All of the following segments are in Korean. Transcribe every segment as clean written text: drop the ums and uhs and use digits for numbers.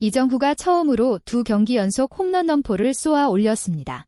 이정후가 처음으로 두 경기 연속 홈런 넘포를 쏘아 올렸습니다.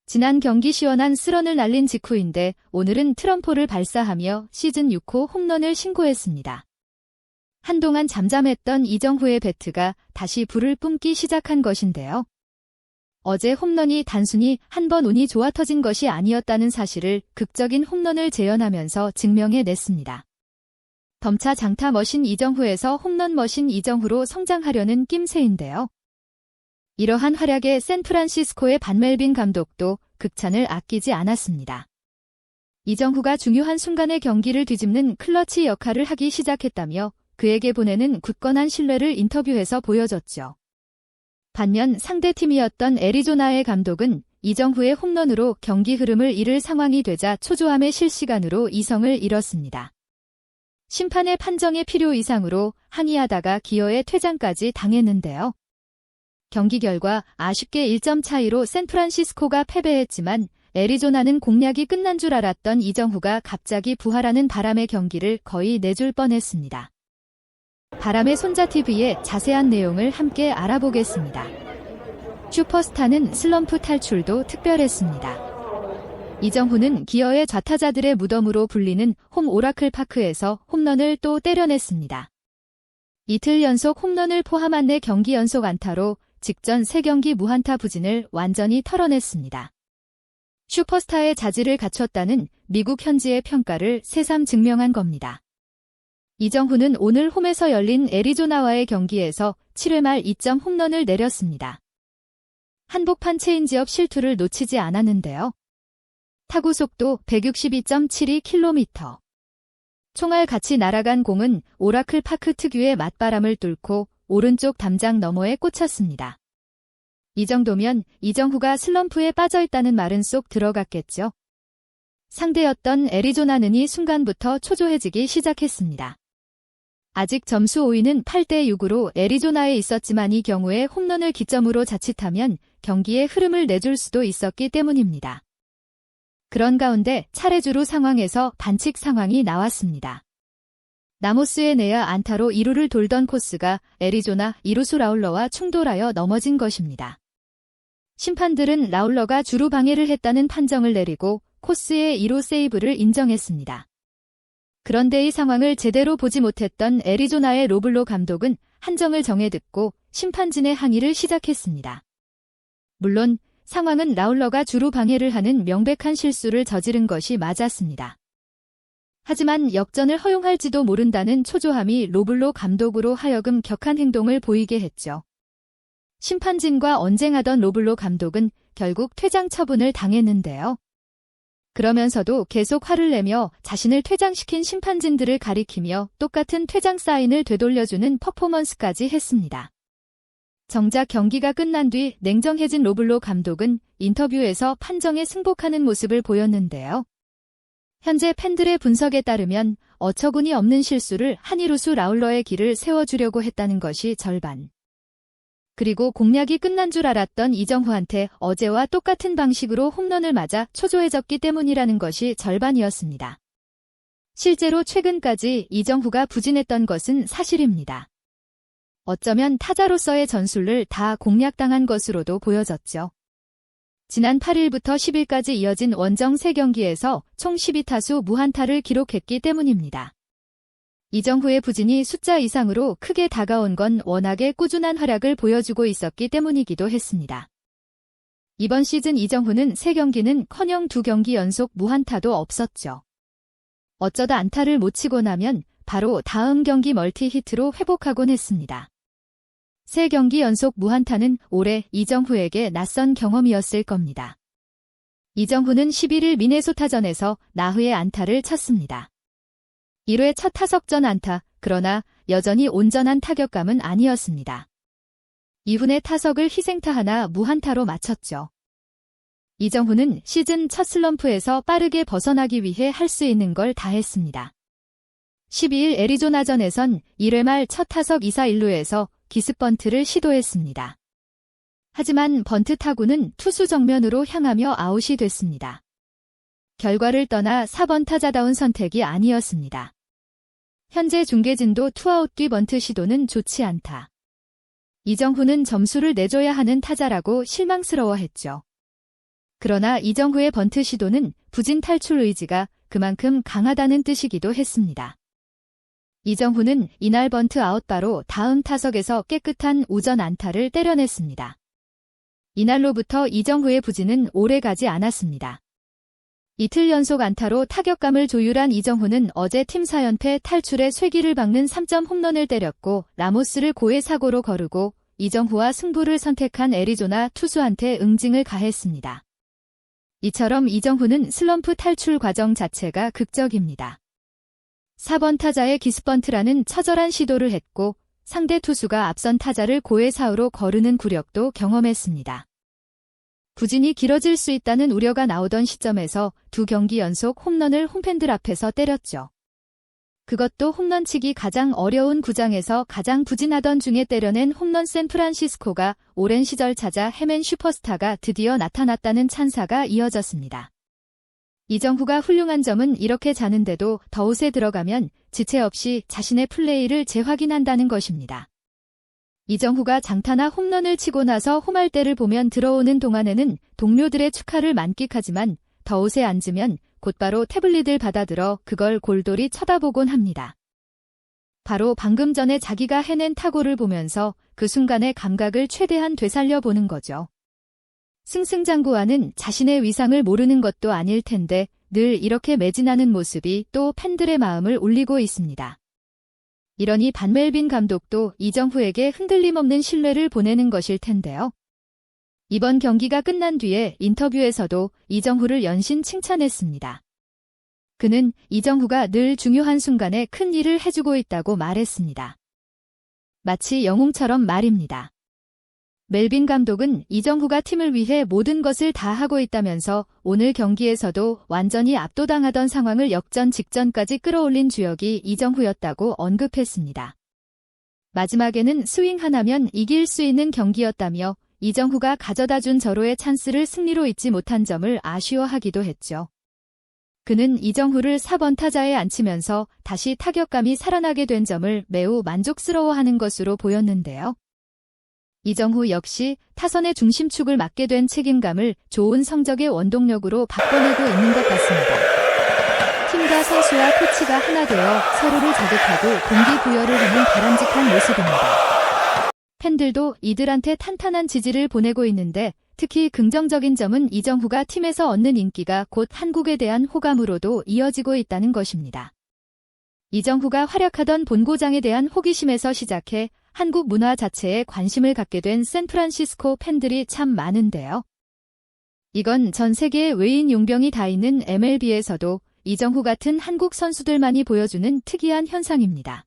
지난 경기 시원한 쓰런을 날린 직후인데 오늘은 트럼포를 발사하며 시즌 6호 홈런을 신고했습니다. 한동안 잠잠했던 이정후의 배트가 다시 불을 뿜기 시작한 것인데요. 어제 홈런이 단순히 한 번 운이 좋아 터진 것이 아니었다는 사실을 극적인 홈런을 재현하면서 증명해냈습니다. 점차 장타 머신 이정후에서 홈런 머신 이정후로 성장하려는 낌새인데요. 이러한 활약에 샌프란시스코의 반멜빈 감독도 극찬을 아끼지 않았습니다. 이정후가 중요한 순간에 경기를 뒤집는 클러치 역할을 하기 시작했다며 그에게 보내는 굳건한 신뢰를 인터뷰에서 보여줬죠. 반면 상대팀이었던 애리조나의 감독은 이정후의 홈런으로 경기 흐름을 잃을 상황이 되자 초조함의 실시간으로 이성을 잃었습니다. 심판의 판정의 필요 이상으로 항의하다가 기어의 퇴장까지 당했는데요. 경기 결과 아쉽게 1점 차이로 샌프란시스코가 패배했지만 애리조나는 공략이 끝난 줄 알았던 이정후가 갑자기 부활하는 바람의 경기를 거의 내줄 뻔했습니다. 바람의 손자TV의 자세한 내용을 함께 알아보겠습니다. 슈퍼스타는 슬럼프 탈출도 특별했습니다. 이정후는 기어의 좌타자들의 무덤으로 불리는 홈 오라클 파크에서 홈런을 또 때려냈습니다. 이틀 연속 홈런을 포함한 4경기 연속 안타로 직전 3경기 무안타 부진을 완전히 털어냈습니다. 슈퍼스타의 자질을 갖췄다는 미국 현지의 평가를 새삼 증명한 겁니다. 이정후는 오늘 홈에서 열린 애리조나와의 경기에서 7회 말 2점 홈런을 내렸습니다. 한복판 체인지업 실투를 놓치지 않았는데요. 타구 속도 162.72km. 총알같이 날아간 공은 오라클 파크 특유의 맞바람을 뚫고 오른쪽 담장 너머에 꽂혔습니다. 이 정도면 이정후가 슬럼프에 빠져있다는 말은 쏙 들어갔겠죠. 상대였던 애리조나는 이 순간부터 초조해지기 시작했습니다. 아직 점수 5위는 8대6으로 애리조나에 있었지만 이 경우에 홈런을 기점으로 자칫하면 경기의 흐름을 내줄 수도 있었기 때문입니다. 그런 가운데 차례주루 상황에서 반칙 상황이 나왔습니다. 나모스의 내야 안타로 2루를 돌던 코스가 애리조나 2루수 라울러와 충돌하여 넘어진 것입니다. 심판들은 라울러가 주루 방해를 했다는 판정을 내리고 코스의 2루 세이브를 인정했습니다. 그런데 이 상황을 제대로 보지 못했던 애리조나의 로블로 감독은 한정을 정해 듣고 심판진의 항의를 시작했습니다. 물론 상황은 라울러가 주루 방해를 하는 명백한 실수를 저지른 것이 맞았습니다. 하지만 역전을 허용할지도 모른다는 초조함이 로블로 감독으로 하여금 격한 행동을 보이게 했죠. 심판진과 언쟁하던 로블로 감독은 결국 퇴장 처분을 당했는데요. 그러면서도 계속 화를 내며 자신을 퇴장시킨 심판진들을 가리키며 똑같은 퇴장 사인을 되돌려주는 퍼포먼스까지 했습니다. 정작 경기가 끝난 뒤 냉정해진 로블로 감독은 인터뷰에서 판정에 승복하는 모습을 보였는데요. 현재 팬들의 분석에 따르면 어처구니 없는 실수를 한 2루수 라울러의 길을 세워주려고 했다는 것이 절반. 그리고 공략이 끝난 줄 알았던 이정후한테 어제와 똑같은 방식으로 홈런을 맞아 초조해졌기 때문이라는 것이 절반이었습니다. 실제로 최근까지 이정후가 부진했던 것은 사실입니다. 어쩌면 타자로서의 전술을 다 공략당한 것으로도 보여졌죠. 지난 8일부터 10일까지 이어진 원정 3경기에서 총 12타수 무안타를 기록했기 때문입니다. 이정후의 부진이 숫자 이상으로 크게 다가온 건 워낙에 꾸준한 활약을 보여주고 있었기 때문이기도 했습니다. 이번 시즌 이정후는 3경기는커녕 2경기 연속 무안타도 없었죠. 어쩌다 안타를 못 치고 나면 바로 다음 경기 멀티히트로 회복하곤 했습니다. 3경기 연속 무안타는 올해 이정후에게 낯선 경험이었을 겁니다. 이정후는 11일 미네소타전에서 나흐의 안타를 쳤습니다. 1회 첫 타석전 안타, 그러나 여전히 온전한 타격감은 아니었습니다. 이훈의 타석을 희생타 하나 무안타로 마쳤죠. 이정후는 시즌 첫 슬럼프에서 빠르게 벗어나기 위해 할 수 있는 걸 다 했습니다. 12일 애리조나전에선 1회 말 첫 타석 2사 1루에서 기습번트를 시도했습니다. 하지만 번트 타구는 투수 정면으로 향하며 아웃이 됐습니다. 결과를 떠나 4번 타자다운 선택이 아니었습니다. 현재 중계진도 투아웃 뒤 번트 시도는 좋지 않다. 이정후는 점수를 내줘야 하는 타자라고 실망스러워했죠. 그러나 이정후의 번트 시도는 부진 탈출 의지가 그만큼 강하다는 뜻이기도 했습니다. 이정후는 이날 번트 아웃바로 다음 타석에서 깨끗한 우전 안타를 때려냈습니다. 이날로부터 이정후의 부진은 오래 가지 않았습니다. 이틀 연속 안타로 타격감을 조율한 이정후는 어제 팀 4연패 탈출에 쇠기를 박는 3점 홈런을 때렸고 라모스를 고의 사고로 거르고 이정후와 승부를 선택한 애리조나 투수한테 응징을 가했습니다. 이처럼 이정후는 슬럼프 탈출 과정 자체가 극적입니다. 4번 타자의 기습번트라는 처절한 시도를 했고 상대 투수가 앞선 타자를 고의 사우로 거르는 굴욕도 경험했습니다. 부진이 길어질 수 있다는 우려가 나오던 시점에서 2경기 연속 홈런을 홈팬들 앞에서 때렸죠. 그것도 홈런치기 가장 어려운 구장에서 가장 부진하던 중에 때려낸 홈런. 샌프란시스코가 오랜 시절 찾아 헤맨 슈퍼스타가 드디어 나타났다는 찬사가 이어졌습니다. 이정후가 훌륭한 점은 이렇게 자는데도 더웃에 들어가면 지체 없이 자신의 플레이를 재확인한다는 것입니다. 이정후가 장타나 홈런을 치고 나서 홈할 때를 보면 들어오는 동안에는 동료들의 축하를 만끽하지만 더웃에 앉으면 곧바로 태블릿을 받아들어 그걸 골똘히 쳐다보곤 합니다. 바로 방금 전에 자기가 해낸 타구를 보면서 그 순간의 감각을 최대한 되살려 보는 거죠. 승승장구하는 자신의 위상을 모르는 것도 아닐 텐데 늘 이렇게 매진하는 모습이 또 팬들의 마음을 울리고 있습니다. 이러니 반멜빈 감독도 이정후에게 흔들림 없는 신뢰를 보내는 것일 텐데요. 이번 경기가 끝난 뒤에 인터뷰에서도 이정후를 연신 칭찬했습니다. 그는 이정후가 늘 중요한 순간에 큰 일을 해주고 있다고 말했습니다. 마치 영웅처럼 말입니다. 멜빈 감독은 이정후가 팀을 위해 모든 것을 다 하고 있다면서 오늘 경기에서도 완전히 압도당하던 상황을 역전 직전까지 끌어올린 주역이 이정후였다고 언급했습니다. 마지막에는 스윙 하나면 이길 수 있는 경기였다며 이정후가 가져다준 절호의 찬스를 승리로 잊지 못한 점을 아쉬워하기도 했죠. 그는 이정후를 4번 타자에 앉히면서 다시 타격감이 살아나게 된 점을 매우 만족스러워하는 것으로 보였는데요. 이정후 역시 타선의 중심축을 맡게 된 책임감을 좋은 성적의 원동력으로 바꿔내고 있는 것 같습니다. 팀과 선수와 코치가 하나 되어 서로를 자극하고 동기부여를 하는 바람직한 모습입니다. 팬들도 이들한테 탄탄한 지지를 보내고 있는데 특히 긍정적인 점은 이정후가 팀에서 얻는 인기가 곧 한국에 대한 호감으로도 이어지고 있다는 것입니다. 이정후가 활약하던 본고장에 대한 호기심에서 시작해 한국 문화 자체에 관심을 갖게 된 샌프란시스코 팬들이 참 많은데요. 이건 전 세계의 외인 용병이 다 있는 MLB에서도 이정후 같은 한국 선수들만이 보여주는 특이한 현상입니다.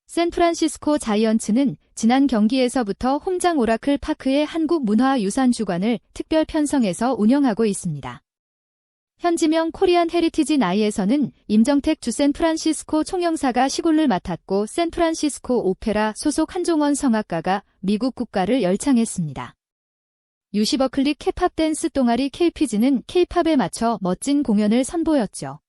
샌프란시스코 자이언츠는 지난 경기에서부터 홈장 오라클 파크의 한국 문화유산 주관을 특별 편성해서 운영하고 있습니다. 현지명 코리안 헤리티지 나이에서는 임정택 주 샌프란시스코 총영사가 시골을 맡았고 샌프란시스코 오페라 소속 한종원 성악가가 미국 국가를 열창했습니다. 유시 버클리 케팝 댄스 동아리 KPG는 K-팝에 맞춰 멋진 공연을 선보였죠.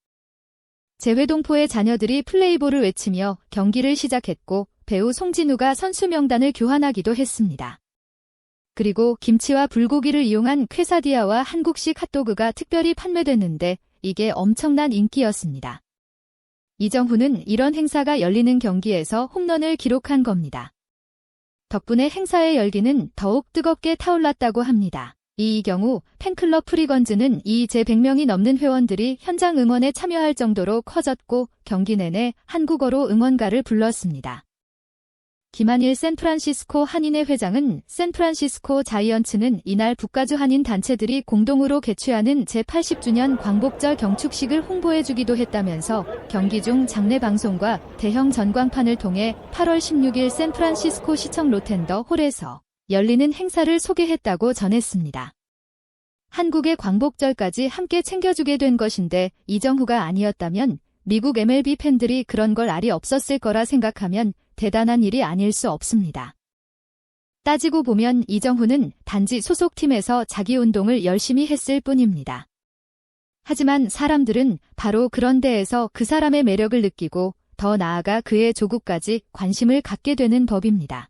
재회동포의 자녀들이 플레이볼을 외치며 경기를 시작했고 배우 송진우가 선수 명단을 교환하기도 했습니다. 그리고 김치와 불고기를 이용한 퀘사디아와 한국식 핫도그가 특별히 판매됐는데 이게 엄청난 인기였습니다. 이정후는 이런 행사가 열리는 경기에서 홈런을 기록한 겁니다. 덕분에 행사의 열기는 더욱 뜨겁게 타올랐다고 합니다. 이 경우 팬클럽 프리건즈는 제 100명이 넘는 회원들이 현장 응원에 참여할 정도로 커졌고 경기 내내 한국어로 응원가를 불렀습니다. 김한일 샌프란시스코 한인회 회장은 샌프란시스코 자이언츠는 이날 북가주 한인 단체들이 공동으로 개최하는 제80주년 광복절 경축식을 홍보해주기도 했다면서 경기 중 장례 방송과 대형 전광판을 통해 8월 16일 샌프란시스코 시청 로텐더 홀에서 열리는 행사를 소개했다고 전했습니다. 한국의 광복절까지 함께 챙겨주게 된 것인데 이정후가 아니었다면 미국 MLB 팬들이 그런 걸 알이 없었을 거라 생각하면 대단한 일이 아닐 수 없습니다. 따지고 보면 이정후는 단지 소속팀에서 자기 운동을 열심히 했을 뿐입니다. 하지만 사람들은 바로 그런 데에서 그 사람의 매력을 느끼고 더 나아가 그의 조국까지 관심을 갖게 되는 법입니다.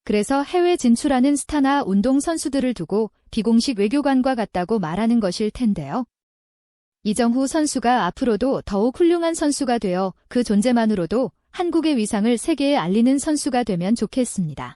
그래서 해외 진출하는 스타나 운동 선수들을 두고 비공식 외교관과 같다고 말하는 것일 텐데요. 이정후 선수가 앞으로도 더욱 훌륭한 선수가 되어 그 존재만으로도 한국의 위상을 세계에 알리는 선수가 되면 좋겠습니다.